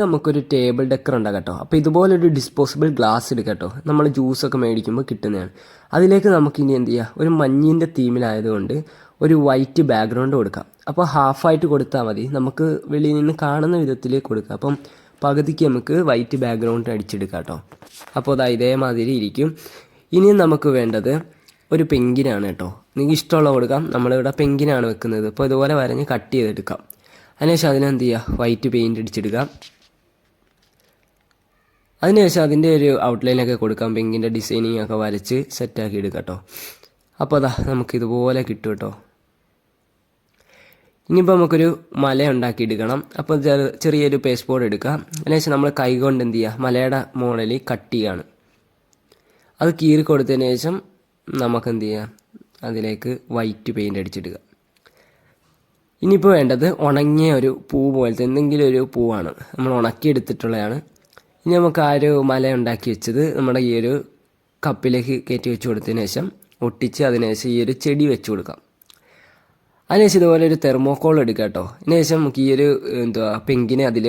നമുക്കൊരു table decker ഉണ്ടാക്കാം കേട്ടോ. അപ്പോൾ ഇതുപോലൊരു ഡിസ്പോസിബിൾ ഗ്ലാസ് എടുക്കാം കേട്ടോ. നമ്മൾ ജ്യൂസൊക്കെ മേടിക്കുമ്പോൾ കിട്ടുന്നതാണ്. അതിലേക്ക് നമുക്കിനി എന്ത് ചെയ്യുക, ഒരു മഞ്ഞിൻ്റെ തീമിലായതുകൊണ്ട് ഒരു വൈറ്റ് ബാക്ക്ഗ്രൗണ്ട് കൊടുക്കാം. അപ്പോൾ ഹാഫായിട്ട് കൊടുത്താൽ മതി, നമുക്ക് വെളിയിൽ നിന്ന് കാണുന്ന വിധത്തിൽ കൊടുക്കാം. അപ്പം പകുതിക്ക് നമുക്ക് വൈറ്റ് ബാക്ക്ഗ്രൗണ്ട് അടിച്ചെടുക്കാം കേട്ടോ. അപ്പോൾ അതാ ഇതേമാതിരി ഇരിക്കും. ഇനിയും നമുക്ക് വേണ്ടത് ഒരു പെങ്കിനാണ് കേട്ടോ. നിങ്ങൾക്ക് ഇഷ്ടമുള്ള കൊടുക്കാം. നമ്മളിവിടെ പെങ്കിനാണ് വെക്കുന്നത്. അപ്പോൾ ഇതുപോലെ വരഞ്ഞ് കട്ട് ചെയ്തെടുക്കാം. അതിനുശേഷം അതിനെന്ത് ചെയ്യുക, വൈറ്റ് പെയിൻറ്റ് അടിച്ചെടുക്കാം. അതിനുശേഷം അതിൻ്റെ ഒരു ഔട്ട്ലൈനൊക്കെ കൊടുക്കാം. പെങ്കിൻ്റെ ഡിസൈനിങ് ഒക്കെ വരച്ച് സെറ്റാക്കി എടുക്കാം കേട്ടോ. അപ്പോൾ അതാ നമുക്കിതുപോലെ കിട്ടും കേട്ടോ. ഇനിയിപ്പോൾ നമുക്കൊരു മല ഉണ്ടാക്കിയെടുക്കണം. അപ്പോൾ ചെറിയൊരു പേസ്റ്റ് ബോർഡ് എടുക്കുക. അതിനുശേഷം നമ്മൾ കൈ കൊണ്ട് എന്ത് ചെയ്യുക, മലയുടെ മോഡൽ കട്ട് ചെയ്യുകയാണ്. അത് കീറി കൊടുത്തതിന് ശേഷം നമുക്കെന്ത് ചെയ്യാം, അതിലേക്ക് വൈറ്റ് പെയിൻ്റ് അടിച്ചിടുക. ഇനിയിപ്പോൾ വേണ്ടത് ഉണങ്ങിയ ഒരു പൂ പോലത്തെ എന്തെങ്കിലും ഒരു പൂവാണ്. നമ്മൾ ഉണക്കിയെടുത്തിട്ടുള്ളതാണ്. ഇനി നമുക്ക് ആ ഒരു മല ഉണ്ടാക്കി വെച്ചത് നമ്മുടെ ഈ ഒരു കപ്പിലേക്ക് കയറ്റി വെച്ച് കൊടുത്തതിന് ശേഷം ഒട്ടിച്ച് അതിനുശേഷം ഈ ഒരു ചെടി വെച്ച് കൊടുക്കാം. അതിനുശേഷം ഇതുപോലെ ഒരു തെർമോക്കോൾ എടുക്കാം കേട്ടോ. അതിനുശേഷം നമുക്ക് ഈ ഒരു പെങ്കിനെ അതിൽ